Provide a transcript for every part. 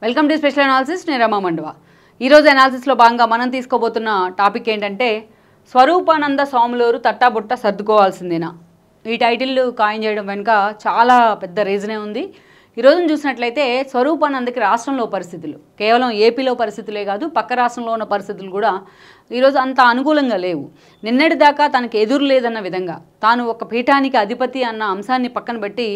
Welcome to special analysis. నేను రమా మండవ. ఈరోజు అనాలిసిస్లో భాగంగా మనం తీసుకోబోతున్న టాపిక్ ఏంటంటే స్వరూపానంద స్వాములూరు తట్టాబుట్ట సర్దుకోవాల్సిందేనా. ఈ టైటిల్ కాయిన్ చేయడం వెనుక చాలా పెద్ద రీజనే ఉంది. ఈరోజు చూసినట్లయితే స్వరూపానందకి రాష్ట్రంలో పరిస్థితులు, కేవలం ఏపీలో పరిస్థితులే కాదు, పక్క రాష్ట్రంలో ఉన్న పరిస్థితులు కూడా ఈరోజు అంత అనుకూలంగా లేవు. నిన్నటిదాకా తనకు ఎదురు లేదన్న విధంగా, తాను ఒక పీఠానికి అధిపతి అన్న అంశాన్ని పక్కన పెట్టి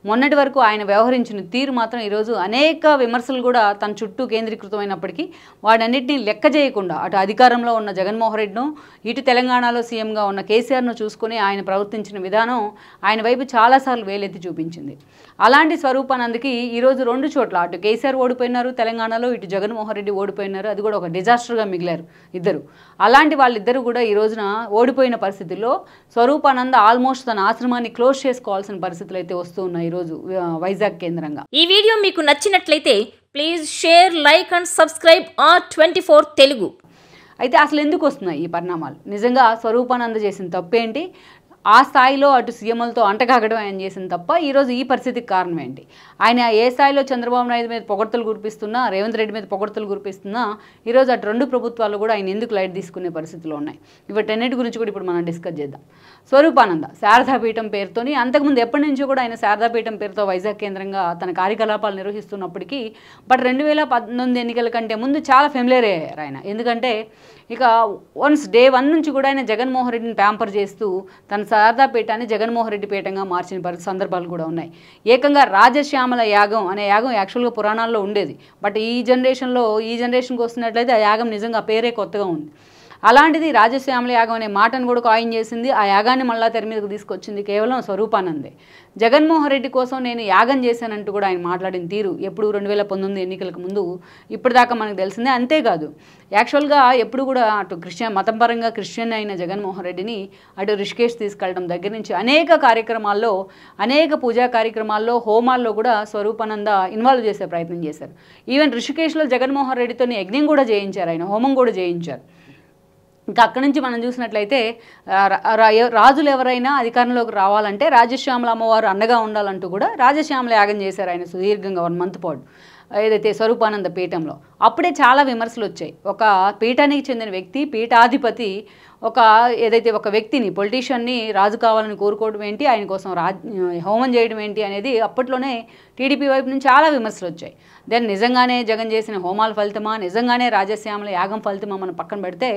మొన్నటి వరకు ఆయన వ్యవహరించిన తీరు మాత్రం ఈరోజు అనేక విమర్శలు కూడా తన చుట్టూ కేంద్రీకృతమైనప్పటికీ వాటన్నిటిని లెక్క చేయకుండా అటు అధికారంలో ఉన్న జగన్మోహన్ రెడ్డిను, ఇటు తెలంగాణలో సీఎంగా ఉన్న కేసీఆర్ను చూసుకుని ఆయన ప్రవర్తించిన విధానం ఆయన వైపు చాలాసార్లు వేలెత్తి చూపించింది. అలాంటి స్వరూపానందకి ఈరోజు రెండు చోట్ల, అటు కేసీఆర్ ఓడిపోయినారు తెలంగాణలో, ఇటు జగన్మోహన్ రెడ్డి ఓడిపోయినారు. అది కూడా ఒక డిజాస్టర్గా మిగిలారు ఇద్దరు. అలాంటి వాళ్ళిద్దరూ కూడా ఈ రోజున ఓడిపోయిన పరిస్థితుల్లో స్వరూపానంద ఆల్మోస్ట్ తన ఆశ్రమాన్ని క్లోజ్ చేసుకోవాల్సిన పరిస్థితులు అయితే వస్తూ ఉన్నాయి ఈరోజు వైజాగ్ కేంద్రంగా. ఈ వీడియో మీకు నచ్చినట్లయితే please share, like and subscribe R24 Telugu. అయితే అసలు ఎందుకు వస్తున్నాయి ఈ పరిణామాలు? నిజంగా స్వరూపానంద చేసిన తప్పేంటి? ఆ స్థాయిలో అటు సీఎంలతో అంటకాగడం ఆయన చేసిన తప్ప ఈరోజు ఈ పరిస్థితికి కారణం ఏంటి? ఆయన ఏ స్థాయిలో చంద్రబాబు నాయుడు మీద పొగడ్తలు కురిపిస్తున్నా, రేవంత్ రెడ్డి మీద పొగడ్తలు కురిపిస్తున్నా, ఈరోజు అటు రెండు ప్రభుత్వాలు కూడా ఆయన ఎందుకు లైట్ తీసుకునే పరిస్థితిలో ఉన్నాయి? వీటన్నిటి గురించి కూడా ఇప్పుడు మనం డిస్కస్ చేద్దాం. స్వరూపానంద శారదాపీఠం పేరుతోని అంతకుముందు ఎప్పటి నుంచో కూడా ఆయన శారదాపీఠం పేరుతో వైజాగ్ కేంద్రంగా తన కార్యకలాపాలు నిర్వహిస్తున్నప్పటికీ బట్ 2019 ఎన్నికల కంటే ముందు చాలా ఫెమిలియర్ అయ్యారు ఆయన. ఎందుకంటే ఇక వన్స్ డే 1 నుంచి కూడా ఆయన జగన్మోహన్ రెడ్డిని ప్యాంపర్ చేస్తూ తన శారదాపీఠాన్ని జగన్మోహన్ రెడ్డి పీఠంగా మార్చిన సందర్భాలు కూడా ఉన్నాయి. ఏకంగా రాజశ్యామల యాగం అనే యాగం యాక్చువల్గా పురాణాల్లో ఉండేది. బట్ ఈ జనరేషన్కి వస్తున్నట్లయితే ఆ యాగం నిజంగా పేరే కొత్తగా ఉంది. అలాంటిది రాజశ్యామల యాగం అనే మాటను కూడా కాయిన్ చేసింది. ఆ యాగాన్ని మళ్ళా తెర మీదకు తీసుకొచ్చింది కేవలం స్వరూపానందే. జగన్మోహన్ రెడ్డి కోసం నేను యాగం చేశానంటూ కూడా ఆయన మాట్లాడిన తీరు ఎప్పుడు 2019 ఎన్నికలకు ముందు ఇప్పటిదాకా మనకు తెలిసిందే. అంతేకాదు, యాక్చువల్గా ఎప్పుడు కూడా అటు మతంపరంగా క్రిస్టియన్ అయిన జగన్మోహన్ రెడ్డిని అటు రిషికేష్ తీసుకెళ్ళడం దగ్గర నుంచి అనేక కార్యక్రమాల్లో, అనేక పూజా కార్యక్రమాల్లో, హోమాల్లో కూడా స్వరూపానంద ఇన్వాల్వ్ చేసే ప్రయత్నం చేశారు. ఈవెన్ రిషికేష్లో జగన్మోహన్ రెడ్డితో యజ్ఞం కూడా చేయించారు, ఆయన హోమం కూడా చేయించారు. ఇంకా అక్కడి నుంచి మనం చూసినట్లయితే రాజులు ఎవరైనా అధికారంలోకి రావాలంటే రాజశ్యామల అమ్మవారు అండగా ఉండాలంటూ కూడా రాజశ్యామల యాగం చేశారు ఆయన సుదీర్ఘంగా 1 month పాటు ఏదైతే స్వరూపానంద పీఠంలో. అప్పుడే చాలా విమర్శలు వచ్చాయి. ఒక పీఠానికి చెందిన వ్యక్తి, పీఠాధిపతి ఏదైతే ఒక వ్యక్తిని, పొలిటీషియన్ని రాజు కావాలని కోరుకోవడం ఏంటి, ఆయన కోసం హోమం చేయడం ఏంటి అనేది అప్పట్లోనే టీడీపీ వైపు నుంచి చాలా విమర్శలు వచ్చాయి. దెన్ నిజంగానే జగన్ చేసిన హోమాల ఫలితమా, నిజంగానే రాజశ్యామల యాగం ఫలితమా మనం పక్కన పెడితే,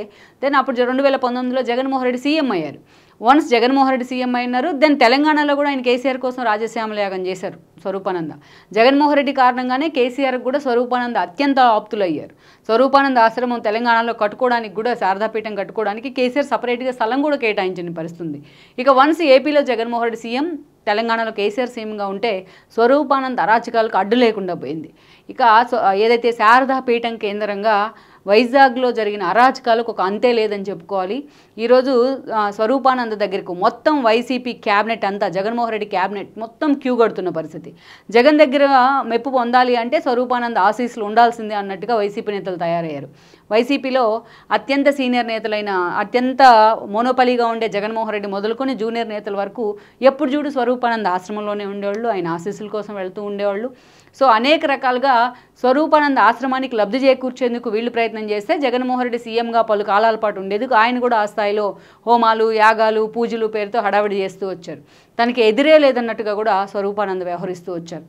దెన్ అప్పుడు 2019లో జగన్మోహన్ రెడ్డి సీఎం అయ్యారు. వన్స్ జగన్మోహన్ రెడ్డి సీఎం అయినారు, దెన్ తెలంగాణలో కూడా ఆయన కేసీఆర్ కోసం రాజశ్యామల యాగం చేశారు స్వరూపానంద. జగన్మోహన్ రెడ్డి కారణంగానే కేసీఆర్కి కూడా స్వరూపానంద అత్యంత ఆప్తులయ్యారు. స్వరూపానంద ఆశ్రమం తెలంగాణలో కట్టుకోవడానికి కూడా, శారదాపీఠం కట్టుకోవడానికి కేసీఆర్ సపరేట్గా స్థలం కూడా కేటాయించిన పరిస్థితుంది. ఇక వన్స్ ఏపీలో జగన్మోహన్ రెడ్డి సీఎం, తెలంగాణలో కేసీఆర్ సీఎంగా ఉంటే స్వరూపానంద అరాచకాలకు అడ్డు లేకుండా పోయింది. ఇక ఏదైతే శారదాపీఠం కేంద్రంగా వైజాగ్లో జరిగిన అరాచకాలకు ఒక అంతే లేదని చెప్పుకోవాలి. ఈరోజు స్వరూపానంద దగ్గరకు మొత్తం వైసీపీ క్యాబినెట్ అంతా, జగన్మోహన్ రెడ్డి క్యాబినెట్ మొత్తం క్యూ కడుతున్న పరిస్థితి. జగన్ దగ్గర మెప్పు పొందాలి అంటే స్వరూపానంద ఆశీస్సులు ఉండాల్సిందే అన్నట్టుగా వైసీపీ నేతలు తయారయ్యారు. వైసీపీలో అత్యంత సీనియర్ నేతలైన, అత్యంత మోనోపలిగా ఉండే జగన్మోహన్ రెడ్డి మొదలుకొని జూనియర్ నేతల వరకు ఎప్పుడు చూడు స్వరూపానంద ఆశ్రమంలోనే ఉండేవాళ్ళు, ఆయన ఆశీస్సుల కోసం వెళ్తూ ఉండేవాళ్ళు. సో అనేక రకాలుగా స్వరూపానంద ఆశ్రమానికి లబ్ధి చేకూర్చేందుకు వీళ్ళు ప్రయత్నం చేస్తే జగన్మోహన్ రెడ్డి సీఎంగా పలు కాలాల పాటు ఉండేందుకు ఆయన కూడా ఆ స్థాయిలో హోమాలు, యాగాలు, పూజలు పేరుతో హడావిడి చేస్తూ వచ్చారు. తనకి ఎదురే లేదన్నట్టుగా కూడా స్వరూపానంద వ్యవహరిస్తూ వచ్చారు.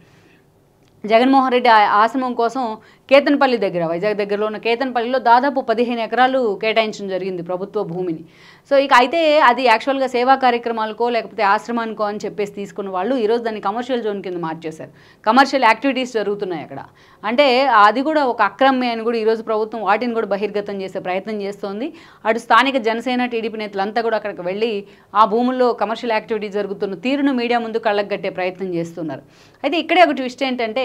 జగన్మోహన్ రెడ్డి ఆశ్రమం కోసం కేతన్పల్లి దగ్గర, వైజాగ్ దగ్గరలో ఉన్న కేతన్పల్లిలో దాదాపు 15 ఎకరాలు కేటాయించడం జరిగింది ప్రభుత్వ భూమిని. సో ఇక అయితే అది యాక్చువల్గా సేవా కార్యక్రమాలకో లేకపోతే ఆశ్రమానికో అని చెప్పేసి తీసుకున్న వాళ్ళు ఈరోజు దాన్ని కమర్షియల్ జోన్ కింద మార్చేశారు. కమర్షియల్ యాక్టివిటీస్ జరుగుతున్నాయి అక్కడ. అంటే అది కూడా ఒక అక్రమే అని కూడా ఈరోజు ప్రభుత్వం వాటిని కూడా బహిర్గతం చేసే ప్రయత్నం చేస్తోంది. అటు స్థానిక జనసేన, టీడీపీ నేతలంతా కూడా అక్కడికి వెళ్ళి ఆ భూముల్లో కమర్షియల్ యాక్టివిటీస్ జరుగుతున్న తీరును మీడియా ముందు కళ్ళకు కట్టే ప్రయత్నం చేస్తున్నారు. అయితే ఇక్కడే ఒక ట్విస్ట్ ఏంటంటే,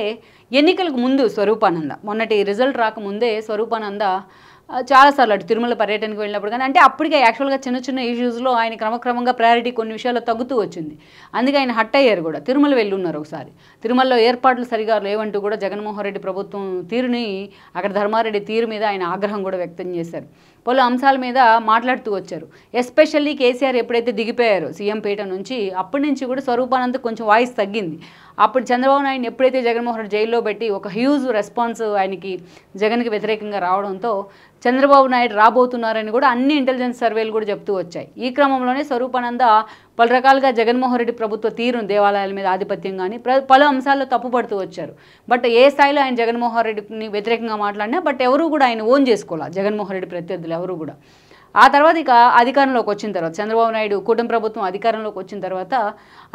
ఎన్నికలకు ముందు స్వరూపానంద, మొన్నటి రిజల్ట్ రాకముందే స్వరూపానంద చాలాసార్లు అటు తిరుమల పర్యటనకు వెళ్ళినప్పుడు కానీ, అంటే అప్పటికే యాక్చువల్గా చిన్న చిన్న ఇష్యూస్లో ఆయన క్రమక్రమంగా ప్రయారిటీ కొన్ని విషయాల్లో తగ్గుతూ వచ్చింది. అందుకే ఆయన హట్ అయ్యారు కూడా. తిరుమల వెళ్ళి ఉన్నారు ఒకసారి. తిరుమలలో ఏర్పాట్లు సరిగా లేవంటూ కూడా జగన్మోహన్ రెడ్డి ప్రభుత్వం తీరుని, అక్కడ ధర్మారెడ్డి తీరు మీద ఆయన ఆగ్రహం కూడా వ్యక్తం చేశారు. పలు అంశాల మీద మాట్లాడుతూ వచ్చారు. ఎస్పెషల్లీ కేసీఆర్ ఎప్పుడైతే దిగిపోయారో సీఎం పీఠ నుంచి అప్పటి నుంచి కూడా స్వరూపానంద్ కొంచెం వాయిస్ తగ్గింది. అప్పుడు చంద్రబాబు నాయుడు ఎప్పుడైతే జగన్మోహన్ రెడ్డి జైల్లో పెట్టి ఒక హ్యూజ్ రెస్పాన్స్ ఆయనకి జగన్కి వ్యతిరేకంగా రావడంతో చంద్రబాబు నాయుడు రాబోతున్నారని కూడా అన్ని ఇంటెలిజెన్స్ సర్వేలు కూడా చెప్తూ వచ్చాయి. ఈ క్రమంలోనే స్వరూపానంద పలు రకాలుగా జగన్మోహన్ రెడ్డి ప్రభుత్వ తీరును, దేవాలయాల మీద ఆధిపత్యం కానీ పలు అంశాల్లో తప్పుపడుతూ వచ్చారు. బట్ ఏ స్థాయిలో ఆయన జగన్మోహన్ రెడ్డిని వ్యతిరేకంగా మాట్లాడినా బట్ ఎవరు కూడా ఆయన ఓన్ చేసుకోవాలి, జగన్మోహన్ రెడ్డి ప్రత్యర్థులు ఎవరు కూడా. ఆ తర్వాత ఇక అధికారంలోకి వచ్చిన తర్వాత చంద్రబాబు నాయుడు కూటమి ప్రభుత్వం అధికారంలోకి వచ్చిన తర్వాత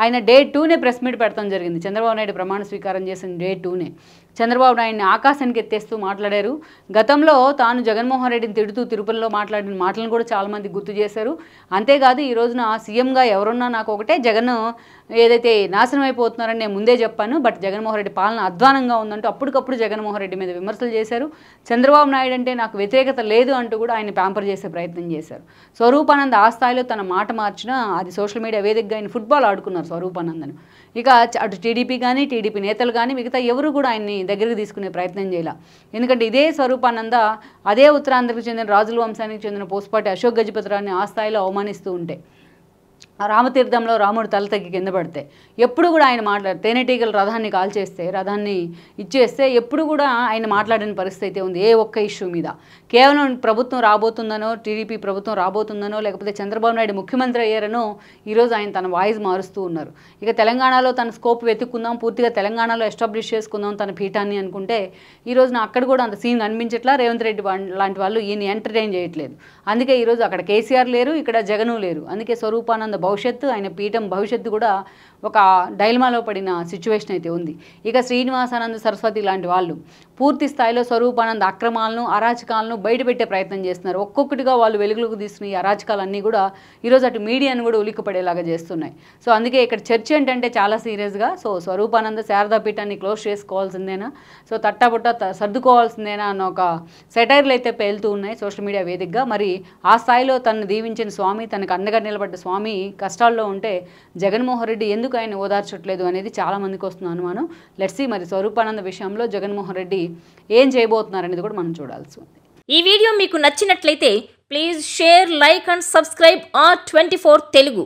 ఆయన డే 2నే ప్రెస్ మీట్ పెడతాం జరిగింది. చంద్రబాబు నాయుడు ప్రమాణ స్వీకారం చేసిన డే 2నే చంద్రబాబు నాయుడిని ఆకాశానికి ఎత్తేస్తూ మాట్లాడారు. గతంలో తాను జగన్మోహన్ రెడ్డిని తిడుతూ తిరుపతిలో మాట్లాడిన మాటలను కూడా చాలామంది గుర్తు చేశారు. అంతేకాదు ఈ రోజున సీఎంగా ఎవరున్నా నాకు ఒకటే, జగన్ ఏదైతే నాశనం అయిపోతున్నారని నేను ముందే చెప్పాను, బట్ జగన్మోహన్ రెడ్డి పాలన అధ్వానంగా ఉందంటూ అప్పటికప్పుడు జగన్మోహన్ రెడ్డి మీద విమర్శలు చేశారు. చంద్రబాబు నాయుడు అంటే నాకు వ్యతిరేకత లేదు అంటూ కూడా ఆయన ప్యాంపర్ చేసే ప్రయత్నం చేశారు. స్వరూపానంద్ ఆ స్థాయిలో తన మాట మార్చినా అది సోషల్ మీడియా వేదికగా ఆయన ఫుట్బాల్ ఆడుకున్నారు స్వరూపానందను. ఇక అటు టీడీపీ కానీ టీడీపీ నేతలు కానీ మిగతా ఎవరు కూడా ఆయన్ని దగ్గరికి తీసుకునే ప్రయత్నం చేయాల. ఎందుకంటే ఇదే స్వరూపానంద అదే ఉత్తరాంధ్రకు చెందిన రాజుల వంశానికి చెందిన పోస్పాటి అశోక్ గజపతిరావుని ఆ స్థాయిలో అవమానిస్తూ ఉంటే, రామతీర్థంలో రాముడు తల తగ్గి కింద పడితే ఎప్పుడు కూడా ఆయన మాట్లాడు, తేనెటీగలు రథాన్ని కాల్చేస్తే రథాన్ని ఇచ్చేస్తే ఎప్పుడు కూడా ఆయన మాట్లాడిన పరిస్థితి అయితే ఉంది ఏ ఒక్క ఇష్యూ మీద. కేవలం ప్రభుత్వం రాబోతుందనో, టీడీపీ ప్రభుత్వం రాబోతుందనో, లేకపోతే చంద్రబాబు నాయుడు ముఖ్యమంత్రి అయ్యారనో ఈరోజు ఆయన తన వాయిస్ మారుస్తూ ఉన్నారు. ఇక తెలంగాణలో తన స్కోప్ వెతుక్కుందాం, పూర్తిగా తెలంగాణలో ఎస్టాబ్లిష్ చేసుకుందాం తన పీఠాన్ని అనుకుంటే ఈ రోజున అక్కడ కూడా అంత సీన్ కనిపించట్లా. రేవంత్ రెడ్డి లాంటి వాళ్ళు ఈయన ఎంటర్టైన్ చేయట్లేదు. అందుకే ఈరోజు అక్కడ కేసీఆర్ లేరు, ఇక్కడ జగను లేరు. అందుకే స్వరూపానంద భవిష్యత్తు, ఆయన పీఠం భవిష్యత్తు కూడా ఒక డైలమాలో పడిన సిచ్యువేషన్ అయితే ఉంది. ఇక శ్రీనివాసానంద సరస్వతి లాంటి వాళ్ళు పూర్తి స్థాయిలో స్వరూపానంద అక్రమాలను, అరాచకాలను బయటపెట్టే ప్రయత్నం చేస్తున్నారు. ఒక్కొక్కటిగా వాళ్ళు వెలుగులోకి తీస్తున్న ఈ అరాచకాలన్నీ కూడా ఈరోజు అటు మీడియాను కూడా ఉలిక్కిపడేలాగా చేస్తున్నాయి. సో అందుకే ఇక్కడ చర్చ ఏంటంటే చాలా సీరియస్గా, సో స్వరూపానంద శారదా పీఠాన్ని క్లోజ్ చేసుకోవాల్సిందేనా, సో తట్టాబుట్ట సర్దుకోవాల్సిందేనా అన్న ఒక సెటైర్లు అయితే పేలుతూ ఉన్నాయి సోషల్ మీడియా వేదికగా. మరి ఆ స్థాయిలో తనను దీవించిన స్వామి, తనకు అండగా నిలబడ్డ స్వామి కష్టాల్లో ఉంటే జగన్మోహన్ రెడ్డి ఎందుకు ఆయన ఓదార్చట్లేదు అనేది చాలామందికి వస్తున్న అనుమానం. లెట్స్ సీ మరి స్వరూపానంద విషయంలో జగన్మోహన్ రెడ్డి ఏం చేయబోతున్నారనేది కూడా మనం చూడాల్సి ఉంది. ఈ వీడియో మీకు నచ్చినట్లయితే please share, like and subscribe R24 Telugu.